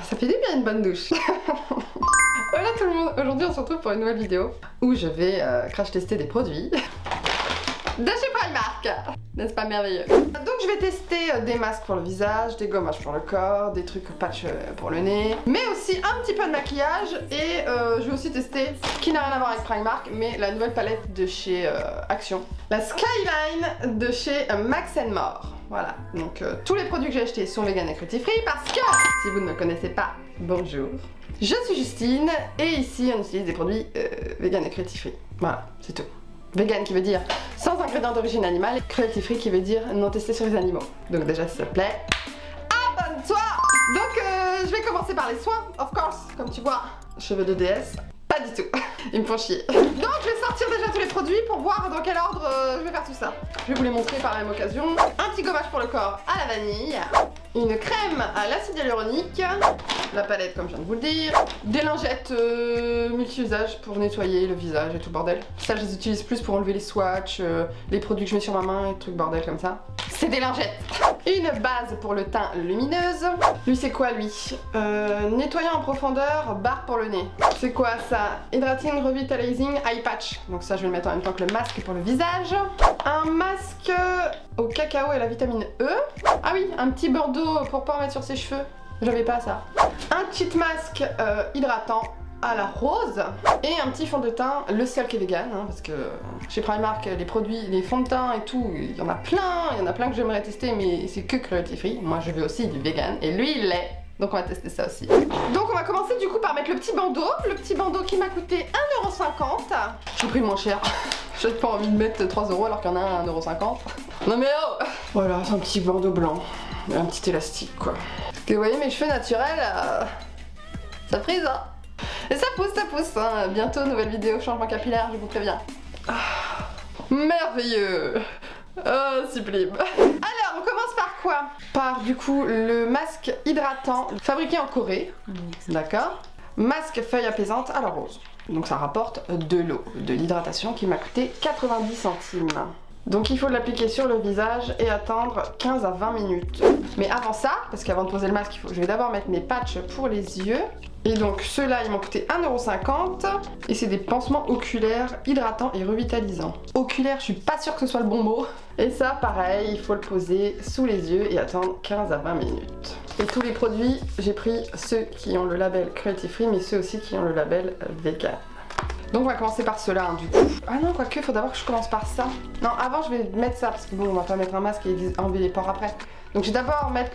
Ça fait du bien une bonne douche. Hola tout le monde, aujourd'hui on se retrouve pour une nouvelle vidéo où je vais crash tester des produits de chez Primark. N'est-ce pas merveilleux? Donc je vais tester des masques pour le visage, des gommages pour le corps, des trucs patch pour le nez, mais aussi un petit peu de maquillage et je vais aussi tester, qui n'a rien à voir avec Primark, mais la nouvelle palette de chez Action. La Skyline de chez Max & More. Voilà, donc tous les produits que j'ai achetés sont vegan et cruelty free parce que, si vous ne me connaissez pas, bonjour. Je suis Justine et ici on utilise des produits vegan et cruelty free. Voilà, c'est tout. Vegan qui veut dire sans ingrédients d'origine animale, cruelty free qui veut dire non testé sur les animaux. Donc déjà s'il te plaît, abonne-toi. Donc je vais commencer par les soins, of course, comme tu vois, cheveux de déesse. Pas du tout, ils me font chier. Donc je vais sortir déjà tous les produits pour voir dans quel ordre je vais faire tout ça. Je vais vous les montrer par la même occasion. Un petit gommage pour le corps à la vanille, une crème à l'acide hyaluronique, la palette comme je viens de vous le dire, des lingettes multi-usages pour nettoyer le visage et tout bordel. Ça je les utilise plus pour enlever les swatchs, les produits que je mets sur ma main et trucs bordel comme ça. C'est des lingettes. Une base pour le teint lumineuse. Lui c'est quoi lui? Nettoyant en profondeur, barre pour le nez. C'est quoi ça? Hydrating Revitalizing Eye Patch. Donc ça je vais le mettre en même temps que le masque pour le visage. Un masque au cacao et la vitamine E. Ah oui, un petit bordeaux pour pas en mettre sur ses cheveux. J'avais pas ça. Un cheat masque hydratant à la rose et un petit fond de teint, le seul qui est vegan, hein, parce que chez Primark les produits, les fonds de teint et tout, il y en a plein que j'aimerais tester mais c'est que cruelty free. Moi je veux aussi du vegan et lui il l'est. Donc on va tester ça aussi. Donc on va commencer du coup par mettre le petit bandeau qui m'a coûté 1,50 €. J'ai pris moins cher. J'ai pas envie de mettre 3 € alors qu'il y en a un 1,50 €. Non mais oh! Voilà, c'est un petit bandeau blanc. Un petit élastique quoi. Parce que vous voyez mes cheveux naturels, ça frise hein. Et ça pousse hein. Bientôt nouvelle vidéo changement capillaire, je vous préviens. Ah, merveilleux. Oh, sublime. Alors, on commence par quoi? Par du coup le masque hydratant fabriqué en Corée. D'accord. Masque feuille apaisante à la rose. Donc ça rapporte de l'eau, de l'hydratation qui m'a coûté 90 centimes. Donc il faut l'appliquer sur le visage et attendre 15 à 20 minutes. Mais avant ça, parce qu'avant de poser le masque, je vais d'abord mettre mes patchs pour les yeux. Et donc ceux-là, ils m'ont coûté 1,50 € et c'est des pansements oculaires hydratants et revitalisants. Oculaire, je suis pas sûre que ce soit le bon mot. Et ça, pareil, il faut le poser sous les yeux et attendre 15 à 20 minutes. Et tous les produits, j'ai pris ceux qui ont le label cruelty free, mais ceux aussi qui ont le label vegan. Donc on va commencer par ceux-là hein, du coup. Ah non, quoique, faut d'abord que je commence par ça. Non, avant je vais mettre ça parce que bon, on va pas mettre un masque et enlever les pores après. Donc je vais d'abord mettre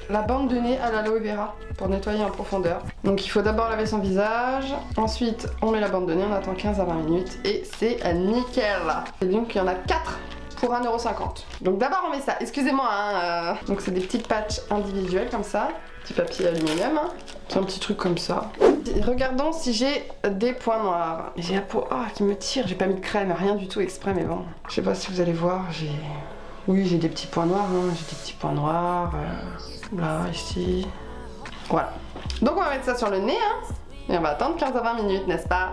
la bande de nez à l'aloe vera pour nettoyer en profondeur. Donc il faut d'abord laver son visage, ensuite on met la bande de nez, on attend 15 à 20 minutes et c'est nickel. Et donc il y en a 4 pour 1,50 €. Donc d'abord on met ça, excusez-moi hein, donc c'est des petites patchs individuelles comme ça, petit papier aluminium, hein. C'est un petit truc comme ça. Regardons si j'ai des points noirs. J'ai la peau qui me tire, j'ai pas mis de crème, rien du tout exprès mais bon. Je sais pas si vous allez voir, oui, j'ai des petits points noirs, hein. J'ai des petits points noirs, là, ici. Voilà. Donc on va mettre ça sur le nez, hein. Et on va attendre 15 à 20 minutes, n'est-ce pas?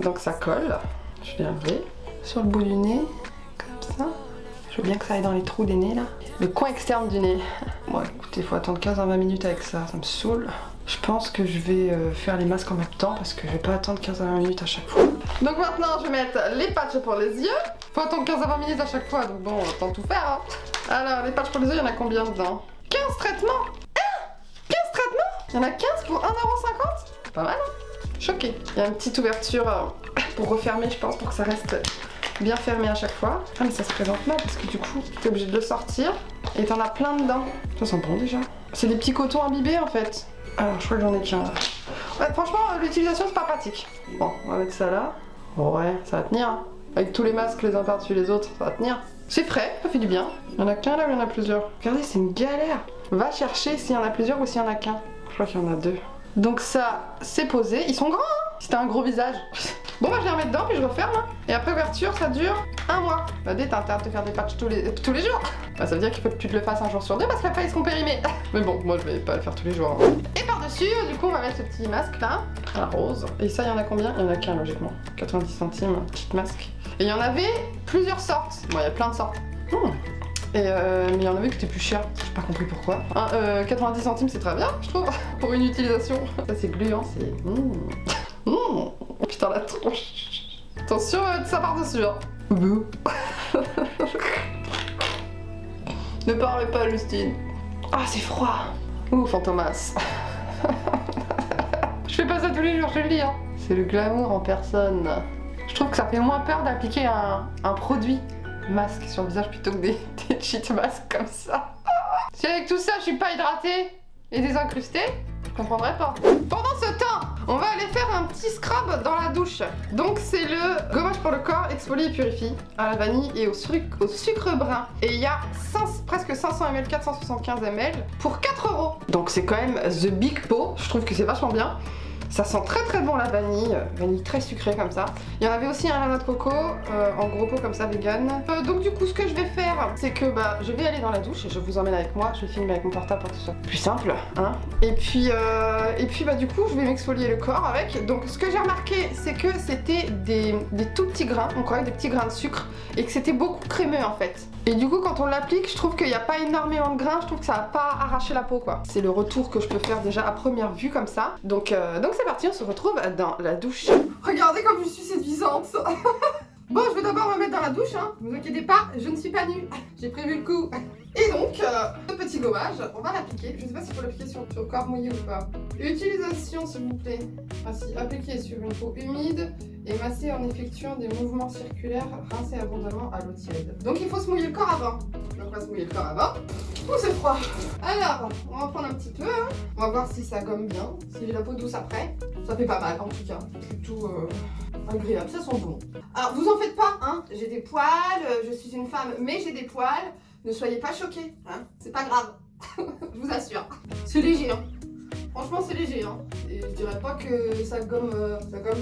Donc ça colle. Je vais enlever sur le bout du nez, comme ça. Je veux bien que ça aille dans les trous des nez, là. Le coin externe du nez. Bon, écoutez, il faut attendre 15 à 20 minutes avec ça, ça me saoule. Je pense que je vais faire les masques en même temps parce que je vais pas attendre 15 à 20 minutes à chaque fois. Donc maintenant, je vais mettre les patchs pour les yeux. Faut attendre 15 à 20 minutes à chaque fois, donc bon, on attend tout faire, hein. Alors, les patchs pour les yeux, il y en a combien dedans? 15 traitements. 15 traitements? Il y en a 15 pour 1,50 €? Pas mal, hein. Choquée. Il y a une petite ouverture pour refermer, je pense, pour que ça reste bien fermé à chaque fois. Ah mais ça se présente mal parce que du coup t'es obligé de le sortir et t'en as plein dedans. Ça sent bon déjà. C'est des petits cotons imbibés en fait. Alors je crois que j'en ai qu'un là. Ouais franchement l'utilisation c'est pas pratique. Bon on va mettre ça là. Ouais ça va tenir hein. Avec tous les masques les uns par-dessus les autres ça va tenir. C'est frais, ça fait du bien. Il y en a qu'un là ou il y en a plusieurs? Regardez c'est une galère. Va chercher s'il y en a plusieurs ou s'il y en a qu'un. Je crois qu'il y en a 2. Donc ça c'est posé. Ils sont grands hein. Si t'as un gros visage. Bon bah je les remets dedans puis je referme hein. Et après ouverture ça dure 1 mois. Bah t'as intérêt de te faire des patchs tous les jours. Bah ça veut dire qu'il faut que tu te le fasses un jour sur deux parce qu'après ils seront périmés. Mais bon moi je vais pas le faire tous les jours hein. Et par dessus du coup on va mettre ce petit masque là, à rose. Et ça il y en a combien? Il y en a qu'un logiquement. 90 centimes, petit masque. Et il y en avait plusieurs sortes. Bon il y a plein de sortes. Mais il y en avait qui étaient plus chers, j'ai pas compris pourquoi. 90 centimes c'est très bien, je trouve, pour une utilisation. Ça c'est gluant, c'est... Putain la tronche. Attention, ça part dessus, hein. Bouh. Ne parlez pas, Justine. Ah, c'est froid. Ouh, Fantomas. Je fais pas ça tous les jours, je te le dis, hein. C'est le glamour en personne. Je trouve que ça fait moins peur d'appliquer un produit masque sur le visage plutôt que des cheat masks comme ça. Si avec tout ça je suis pas hydratée et désincrustée, je comprendrais pas. Pendant ce temps, on va aller faire un petit scrub dans la douche. Donc c'est le gommage pour le corps, exfolie et purifie à la vanille et au sucre brun. Et il y a presque 500 ml, 475 ml pour 4 €. Donc c'est quand même the big pot, je trouve que c'est vachement bien. Ça sent très très bon la vanille très sucrée comme ça. Il y en avait aussi un à la noix de coco, en gros pot comme ça, vegan. Donc du coup ce que je vais faire, c'est que je vais aller dans la douche et je vous emmène avec moi. Je vais filmer avec mon portable pour que ce soit plus simple, hein. Et puis du coup je vais m'exfolier le corps avec. Donc ce que j'ai remarqué, c'est que c'était des tout petits grains, on croyait des petits grains de sucre, et que c'était beaucoup crémeux en fait. Et du coup quand on l'applique, je trouve qu'il n'y a pas énormément de grains, je trouve que ça va pas arracher la peau quoi. C'est le retour que je peux faire déjà à première vue comme ça. Donc c'est parti, on se retrouve dans la douche. Regardez comme je suis séduisante. Bon, je vais d'abord me mettre dans la douche, hein. Ne vous inquiétez pas, je ne suis pas nue. J'ai prévu le coup. Et donc, ce petit gommage, on va l'appliquer. Je ne sais pas s'il faut l'appliquer sur le corps mouillé ou pas. Utilisation, s'il vous plaît. Ainsi, appliquer sur une peau humide et masser en effectuant des mouvements circulaires, rincer abondamment à l'eau tiède. Donc il faut se mouiller le corps avant. Donc on va se mouiller le corps avant. Oh, c'est froid. Alors, on va en prendre un petit peu, hein. On va voir si ça gomme bien, si j'ai la peau douce après. Ça fait pas mal en tout cas. Plutôt agréable, ça sent bon. Alors vous en faites pas, hein. J'ai des poils, je suis une femme, mais j'ai des poils. Ne soyez pas choqués, hein. C'est pas grave. Je vous assure. C'est léger, hein. Franchement, c'est léger, hein. Et je dirais pas que ça gomme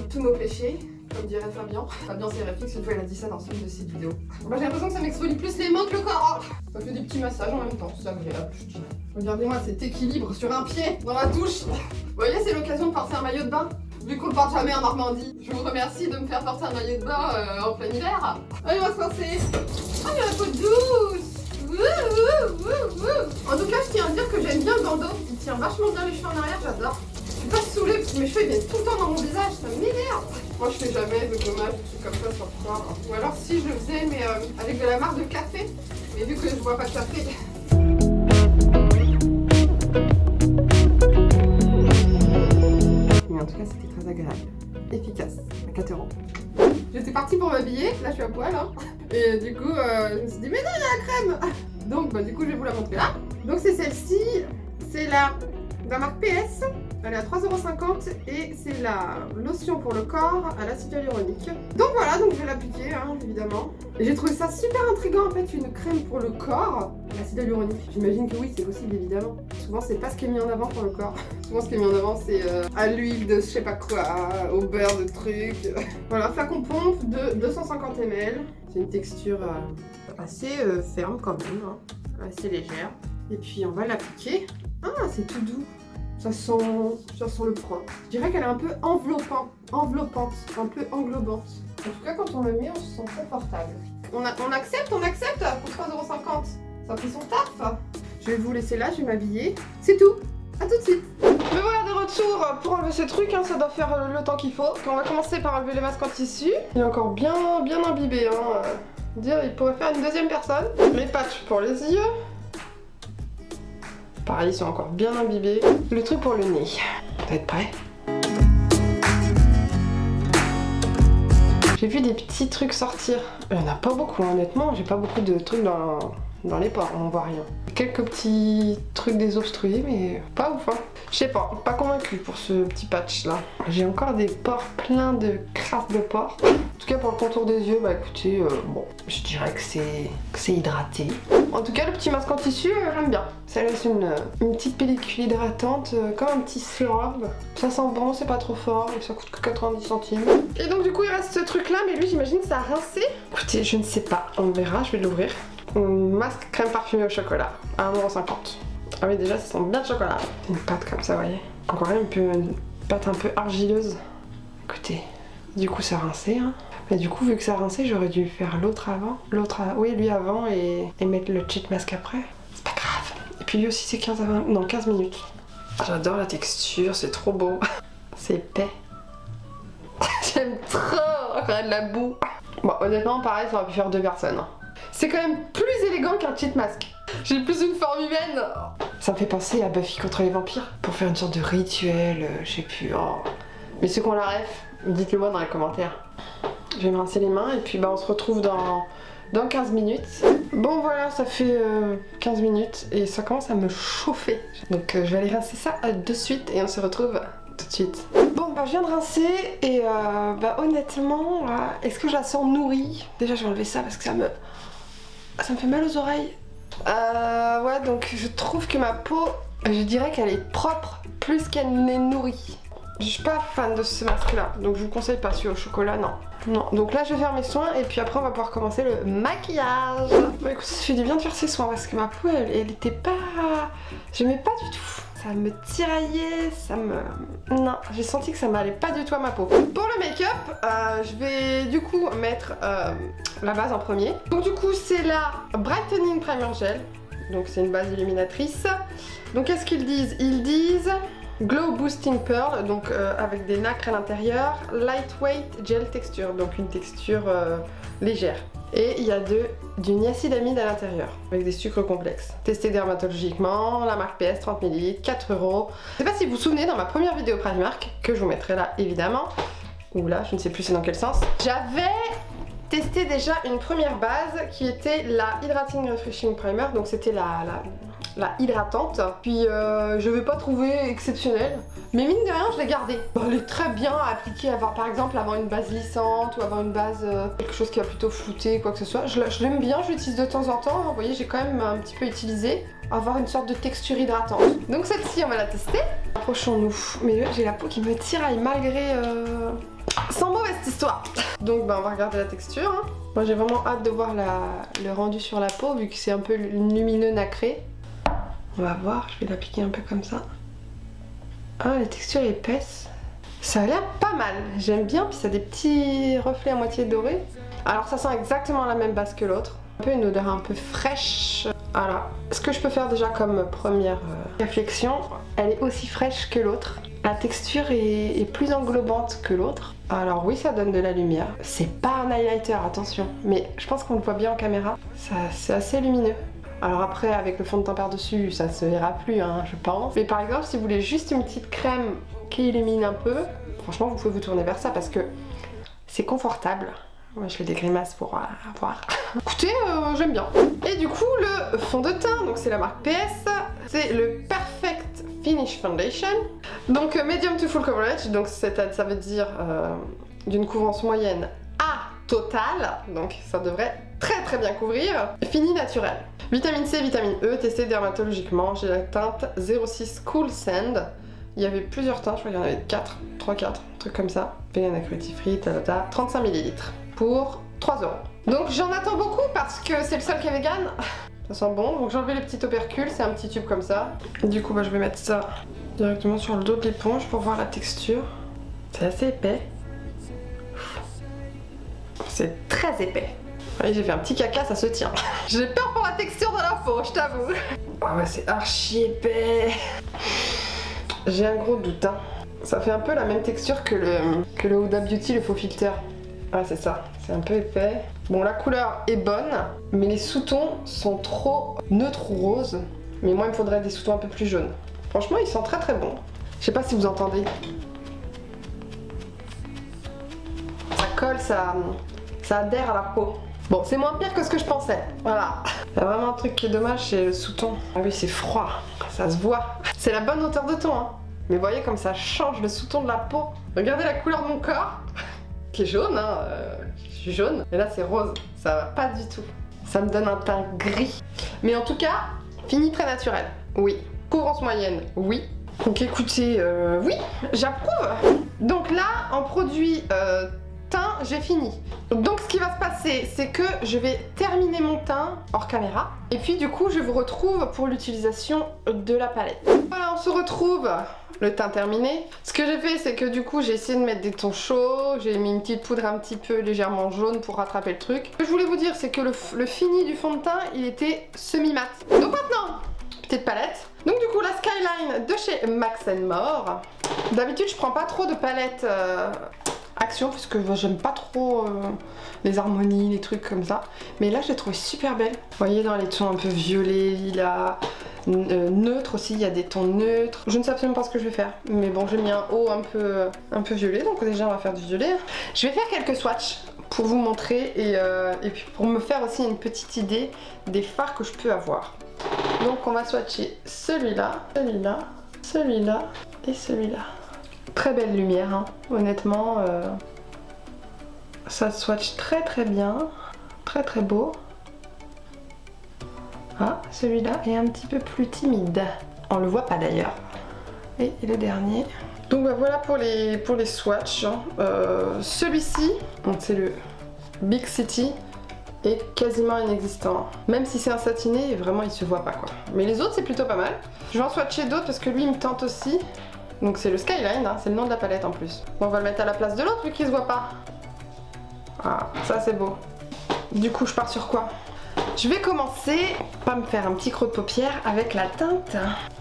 tous nos péchés, comme dirait Fabien. Fabien CRFX, une fois il a dit ça dans une de ses vidéos. J'ai l'impression que ça m'exfolie plus les mains que le corps. Ça fait des petits massages en même temps, c'est agréable, je dirais. Regardez-moi cet équilibre sur un pied dans la douche. Vous voyez, c'est l'occasion de porter un maillot de bain. Vu qu'on ne porte jamais en Normandie, je vous remercie de me faire porter un maillot de bain en plein hiver. Allez, on va se lancer. Oh, il y a la peau douce. En tout cas, je tiens à dire que j'aime bien le bandeau. Il tient vachement bien les cheveux en arrière, j'adore. Je suis pas saoulée parce que mes cheveux ils viennent tout le temps dans mon visage, ça m'énerve. Moi, je fais jamais de gommage, des trucs comme ça sur le corps. Ou alors, si je le faisais, mais avec de la marque de café. Mais vu que je bois pas de café. Mais en tout cas, c'était très agréable. Efficace, à 4 €. J'étais partie pour m'habiller, là je suis à poil, hein. Et du coup, je me suis dit, mais non, il y a la crème. Donc, du coup, je vais vous la montrer là. Donc, c'est celle-ci, c'est la marque PS. Elle est à 3,50 € et c'est la lotion pour le corps à l'acide hyaluronique. Donc voilà, donc je vais l'appliquer, hein, évidemment. Et j'ai trouvé ça super intriguant en fait, une crème pour le corps à l'acide hyaluronique. J'imagine que oui, c'est possible évidemment. Souvent, c'est pas ce qui est mis en avant pour le corps. Souvent, ce qui est mis en avant, c'est à l'huile de je sais pas quoi, au beurre de trucs. Voilà, flacon pompe de 250 ml. C'est une texture assez ferme quand même, hein, assez légère. Et puis on va l'appliquer. Ah, c'est tout doux. Ça sent le propre. Je dirais qu'elle est un peu enveloppante, un peu englobante. En tout cas, quand on le met, on se sent confortable. On accepte pour 3,50 €. Ça fait son taf. Je vais vous laisser là, je vais m'habiller. C'est tout. À tout de suite. Me voilà de retour pour enlever ce truc, hein, ça doit faire le temps qu'il faut. On va commencer par enlever les masques en tissu. Il est encore bien imbibé, hein. Dire, il pourrait faire une deuxième personne. Les patchs pour les yeux. Pareil, ils sont encore bien imbibés. Le truc pour le nez. Ça va être prêt. J'ai vu des petits trucs sortir. Il n'y en a pas beaucoup, honnêtement. J'ai pas beaucoup de trucs dans les pores, on voit rien. Quelques petits trucs désobstrués, mais pas ouf, hein. Je sais pas convaincu pour ce petit patch là. J'ai encore des pores pleins de crasse de pores. En tout cas pour le contour des yeux, écoutez, bon, je dirais que c'est hydraté. En tout cas le petit masque en tissu, j'aime bien. Ça laisse une petite pellicule hydratante, comme un petit sérum. Ça sent bon, c'est pas trop fort, et ça coûte que 90 centimes. Et donc du coup il reste ce truc là, mais lui j'imagine que ça a rincé. Écoutez, je ne sais pas, on verra, je vais l'ouvrir. Masque crème parfumée au chocolat, à 1,50 €. Ah oui, déjà ça sent bien le chocolat. Une pâte comme ça, vous voyez. Encore une pâte un peu argileuse. Écoutez, du coup ça a rincé, hein. Et du coup, vu que ça a rincé, j'aurais dû faire l'autre avant. Oui, lui avant et mettre le cheat mask après. C'est pas grave. Et puis lui aussi, c'est 15 minutes. J'adore la texture, c'est trop beau. C'est épais. J'aime trop. Encore de la boue. Bon, honnêtement, pareil, ça aurait pu faire 2 personnes. C'est quand même plus élégant qu'un cheat mask. J'ai plus une forme humaine. Ça me fait penser à Buffy contre les vampires. Pour faire une sorte de rituel, je sais plus. Oh. Mais ceux qui ont la ref, dites-le moi dans les commentaires. Je vais me rincer les mains et puis on se retrouve dans 15 minutes. Bon voilà, ça fait 15 minutes et ça commence à me chauffer. Donc je vais aller rincer ça de suite et on se retrouve tout de suite. Bon je viens de rincer et honnêtement, est-ce que je la sens nourrie? Déjà je vais enlever ça parce que ça me fait mal aux oreilles. Ouais, donc je trouve que ma peau, je dirais qu'elle est propre plus qu'elle n'est nourrie. Je suis pas fan de ce masque là, donc je vous conseille pas celui au chocolat, non. Non, donc là je vais faire mes soins et puis après on va pouvoir commencer le maquillage. Bon écoute, ça fait du bien de faire ses soins parce que ma peau elle était pas... J'aimais pas du tout. Ça me tiraillait, Non, j'ai senti que ça m'allait pas du tout à ma peau. Pour le make-up, je vais du coup mettre la base en premier. Donc du coup c'est la Brightening Primer Gel. Donc c'est une base illuminatrice. Donc qu'est-ce qu'ils disent? Ils disent Glow Boosting Pearl, donc avec des nacres à l'intérieur, Lightweight Gel Texture, donc une texture légère. Et il y a du niacinamide à l'intérieur, avec des sucres complexes. Testé dermatologiquement, la marque PS, 30 ml, 4 €. Je sais pas si vous vous souvenez, dans ma première vidéo Primark, que je vous mettrai là évidemment, ou là, je ne sais plus c'est dans quel sens, j'avais testé déjà une première base qui était la Hydrating Refreshing Primer, donc c'était la hydratante, puis je vais pas trouver exceptionnelle, mais mine de rien je l'ai gardée. Bon, elle est très bien à appliquer, par exemple avoir une base lissante ou avoir une base quelque chose qui va plutôt flouter, quoi que ce soit. Je l'aime bien, je l'utilise de temps en temps, vous voyez j'ai quand même un petit peu utilisé, avoir une sorte de texture hydratante. Donc celle-ci on va la tester. Approchons-nous, mais j'ai la peau qui me tiraille malgré... Sans mauvaise histoire. Donc on va regarder la texture. Hein. Moi j'ai vraiment hâte de voir le rendu sur la peau vu que c'est un peu lumineux nacré. On va voir, je vais l'appliquer un peu comme ça. Ah, la texture est épaisse. Ça a l'air pas mal, j'aime bien, puis ça a des petits reflets à moitié dorés. Alors ça sent exactement la même base que l'autre. Un peu une odeur un peu fraîche. Alors, ce que je peux faire déjà comme première réflexion, elle est aussi fraîche que l'autre. La texture est plus englobante que l'autre. Alors oui, ça donne de la lumière. C'est pas un highlighter, attention. Mais je pense qu'on le voit bien en caméra. C'est assez lumineux. Alors après, avec le fond de teint par-dessus, ça se verra plus, hein, je pense. Mais par exemple, si vous voulez juste une petite crème qui illumine un peu, franchement, vous pouvez vous tourner vers ça parce que c'est confortable. Moi, je fais des grimaces pour voir. Écoutez, j'aime bien. Et du coup, le fond de teint, donc c'est la marque PS, c'est le Perfect Finish Foundation. Donc medium to full coverage, donc ça veut dire d'une couvrance moyenne à totale, donc ça devrait très bien couvrir. Fini naturel. Vitamine C, vitamine E, testé dermatologiquement. J'ai la teinte 06 Cool Sand. Il y avait plusieurs teintes, je crois qu'il y en avait 4, un truc comme ça. Vegan and Cruelty Free, 35 ml pour 3 €. Donc j'en attends beaucoup parce que c'est le seul qui est vegan. Ça sent bon, donc j'ai enlevé les petits opercules, c'est un petit tube comme ça. Du coup je vais mettre ça directement sur le dos de l'éponge pour voir la texture. C'est assez épais. C'est très épais. Oui, j'ai fait un petit caca, ça se tient. J'ai peur pour la texture de la peau, je t'avoue. Ah ouais, c'est archi épais. J'ai un gros doute, hein. Ça fait un peu la même texture que le Huda Beauty, le faux filter. Ah, c'est ça, c'est un peu épais. Bon, la couleur est bonne, mais les sous-tons sont trop neutres ou roses. Mais moi, il me faudrait des sous-tons un peu plus jaunes. Franchement, ils sont très bons. Je sais pas si vous entendez. Ça colle, ça adhère à la peau. Bon, c'est moins pire que ce que je pensais. Voilà. Il y a vraiment un truc qui est dommage, c'est le sous-ton. Ah oui, c'est froid. Ça se voit. C'est la bonne hauteur de ton, hein. Mais voyez comme ça change le sous-ton de la peau. Regardez la couleur de mon corps, qui est jaune, hein. Je suis jaune. Et là, c'est rose. Ça va pas du tout. Ça me donne un teint gris. Mais en tout cas, fini très naturel. Oui. Couvrance moyenne, oui. Donc écoutez, oui, j'approuve. Donc là, en produit teint, j'ai fini. Donc ce qui va se passer, c'est que je vais terminer mon teint hors caméra. Et puis du coup, je vous retrouve pour l'utilisation de la palette. Voilà, on se retrouve le teint terminé. Ce que j'ai fait, c'est que du coup, j'ai essayé de mettre des tons chauds, j'ai mis une petite poudre un petit peu légèrement jaune pour rattraper le truc. Ce que je voulais vous dire, c'est que le fini du fond de teint, il était semi-mat. Donc maintenant, petite palette. Donc du coup, la Skyline de chez Max & More. D'habitude, je prends pas trop de palettes Action, puisque j'aime pas trop les harmonies, les trucs comme ça. Mais là, je l'ai trouvée super belle. Vous voyez, dans les tons un peu violets, lilas, neutres aussi, il y a des tons neutres. Je ne sais absolument pas ce que je vais faire. Mais bon, j'ai mis un haut un peu violet, donc déjà, on va faire du violet. Je vais faire quelques swatchs pour vous montrer et puis pour me faire aussi une petite idée des fards que je peux avoir. Donc, on va swatcher celui-là, celui-là, celui-là et celui-là. Très belle lumière, hein. Honnêtement, ça swatch très très bien, très très beau. Ah, celui-là est un petit peu plus timide. On le voit pas d'ailleurs. Et le dernier. Donc bah, voilà pour les swatchs. Celui-ci, c'est le Big City, est quasiment inexistant. Même si c'est un satiné, vraiment il se voit pas quoi. Mais les autres c'est plutôt pas mal. Je vais en swatcher d'autres parce que lui il me tente aussi. Donc c'est le Skyline, hein, c'est le nom de la palette en plus. Bon, on va le mettre à la place de l'autre vu qu'il se voit pas. Ah, ça c'est beau. Du coup, je pars sur quoi? Je vais commencer par me faire un petit creux de paupière avec la teinte.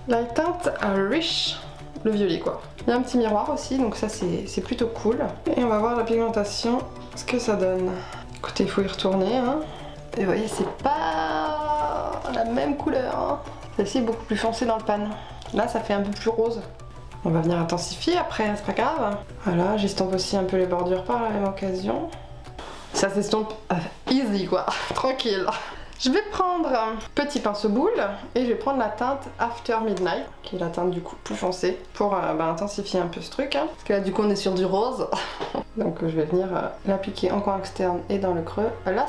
La teinte Rich, le violet quoi. Il y a un petit miroir aussi, donc ça c'est plutôt cool. Et on va voir la pigmentation, ce que ça donne. Écoutez, il faut y retourner. Hein. Et vous voyez, c'est pas la même couleur. Hein. Celle-ci est beaucoup plus foncée dans le pan. Là, ça fait un peu plus rose. On va venir intensifier après, c'est pas grave. Voilà, j'estompe aussi un peu les bordures par la même occasion. Ça s'estompe easy quoi, tranquille. Je vais prendre un petit pinceau boule et je vais prendre la teinte After Midnight, qui est la teinte du coup plus foncée, pour intensifier un peu ce truc. Hein. Parce que là du coup on est sur du rose. Donc je vais venir l'appliquer en coin externe et dans le creux. Là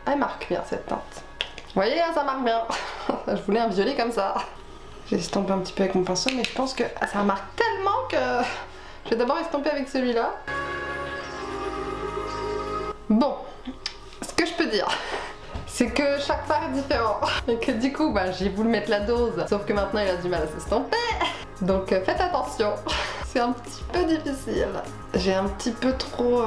elle marque bien cette teinte. Vous voyez là ça marque bien. Je voulais un violet comme ça. J'estompe un petit peu avec mon pinceau, mais je pense que ça marque tellement que je vais d'abord estomper avec celui-là. Bon, ce que je peux dire, c'est que chaque fard est différent. Et que du coup, j'ai voulu mettre la dose, sauf que maintenant il a du mal à s'estomper. Donc faites attention, c'est un petit peu difficile. J'ai un petit peu trop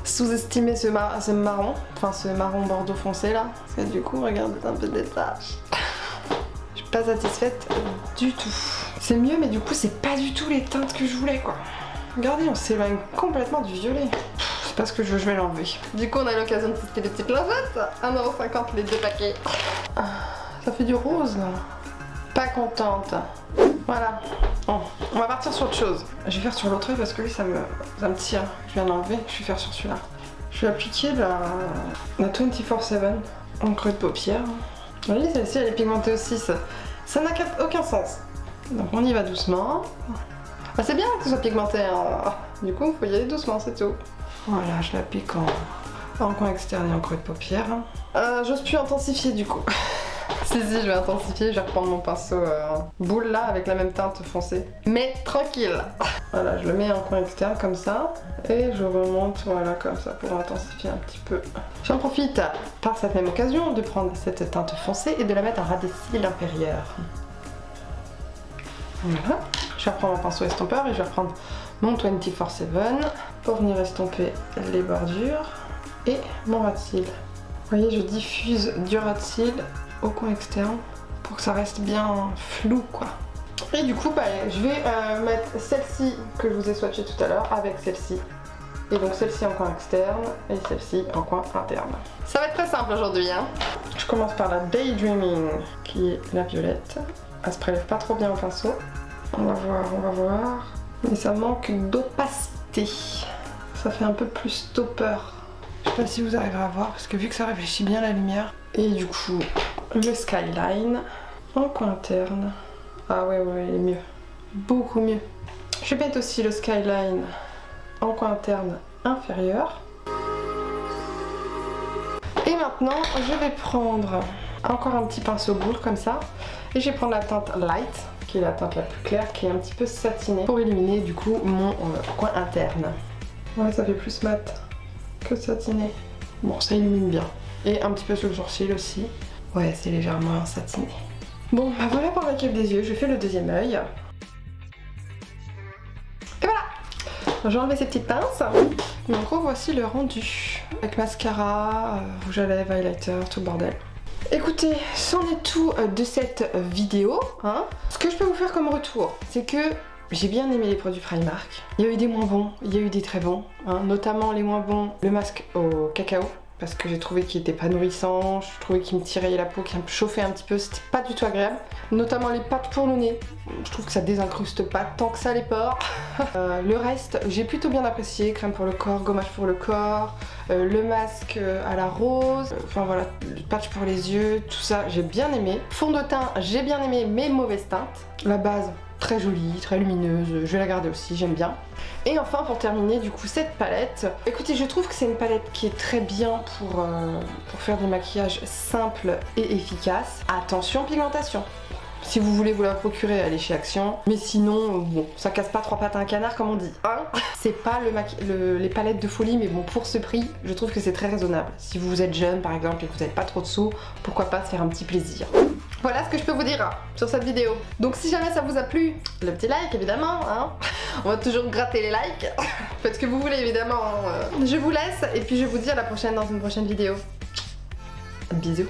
sous-estimé ce marron, enfin ce marron bordeaux foncé là. Parce que du coup, regardez un peu des taches. Pas satisfaite du tout. C'est mieux, mais du coup c'est pas du tout les teintes que je voulais quoi. Regardez, on s'éloigne complètement du violet. C'est pas ce que je veux, je vais l'enlever. Du coup on a l'occasion de tester des petites lingettes. 1,50€ les deux paquets. Ça fait du rose là. Pas contente. Voilà. Bon, on va partir sur autre chose. Je vais faire sur l'autre œil parce que lui ça me tire. Je viens d'enlever, je vais faire sur celui-là. Je vais appliquer la 24/7 en creux de paupière. Vous voyez, celle-ci elle est pigmentée aussi, ça n'a aucun sens. Donc on y va doucement. C'est bien que ce soit pigmenté, hein. Du coup il faut y aller doucement, c'est tout. Voilà, je l'applique en coin externe et en creux de paupière. J'ose plus intensifier du coup. Si, je vais intensifier, je vais reprendre mon pinceau boule là avec la même teinte foncée. Mais tranquille. Voilà, je le mets en coin externe comme ça. Et je remonte, voilà, comme ça pour intensifier un petit peu. J'en profite par cette même occasion de prendre cette teinte foncée et de la mettre en ras des cils inférieurs. Voilà. Je vais reprendre mon pinceau estompeur et je vais reprendre mon 24/7 pour venir estomper les bordures et mon ras de cils. Vous voyez, je diffuse du ras de cils au coin externe pour que ça reste bien flou quoi. Et du coup je vais mettre celle-ci que je vous ai swatché tout à l'heure avec celle-ci. Et donc celle-ci en coin externe et celle-ci en coin interne. Ça va être très simple aujourd'hui hein. Je commence par la Daydreaming qui est la violette. Elle se prélève pas trop bien au pinceau. On va voir. Mais ça manque d'opacité. Ça fait un peu plus stopper. Je sais pas si vous arriverez à voir parce que vu que ça réfléchit bien la lumière. Et du coup, le Skyline en coin interne. Ah ouais, il est mieux. Beaucoup mieux. Je vais mettre aussi le Skyline en coin interne inférieur. Et maintenant, je vais prendre encore un petit pinceau boule comme ça. Et je vais prendre la teinte Light, qui est la teinte la plus claire, qui est un petit peu satinée, pour illuminer du coup mon coin interne. Ouais, ça fait plus mat que satiné. Bon, ça illumine bien. Et un petit peu sur le sourcil aussi. Ouais, c'est légèrement satiné. Bon, voilà pour la cape des yeux. Je fais le deuxième œil. J'ai enlevé ces petites pinces. Donc voici le rendu. Avec mascara, rouge à lèvres, highlighter, tout le bordel. Écoutez, c'en est tout de cette vidéo. Hein. Ce que je peux vous faire comme retour, c'est que j'ai bien aimé les produits Primark. Il y a eu des moins bons, il y a eu des très bons. Hein. Notamment les moins bons, le masque au cacao. Parce que j'ai trouvé qu'il était pas nourrissant, je trouvais qu'il me tirait la peau, qu'il me chauffait un petit peu, c'était pas du tout agréable. Notamment les pâtes pour le nez, je trouve que ça désincruste pas tant que ça les pores. Le reste, j'ai plutôt bien apprécié, crème pour le corps, gommage pour le corps, le masque à la rose, enfin voilà, le patch pour les yeux, tout ça j'ai bien aimé. Fond de teint, j'ai bien aimé mes mauvaises teintes. La base, très jolie, très lumineuse, je vais la garder aussi, j'aime bien. Et enfin pour terminer du coup cette palette, écoutez je trouve que c'est une palette qui est très bien pour faire des maquillages simples et efficaces. Attention pigmentation. Si vous voulez vous la procurer, allez chez Action. Mais sinon, bon, ça casse pas trois pattes à un canard comme on dit. Hein, c'est pas les palettes de folie, mais bon, pour ce prix, je trouve que c'est très raisonnable. Si vous êtes jeune par exemple et que vous n'avez pas trop de sous, pourquoi pas se faire un petit plaisir. Voilà ce que je peux vous dire sur cette vidéo. Donc si jamais ça vous a plu, le petit like évidemment, hein. On va toujours gratter les likes. Faites ce que vous voulez évidemment. Je vous laisse et puis je vous dis à la prochaine dans une prochaine vidéo. Bisous.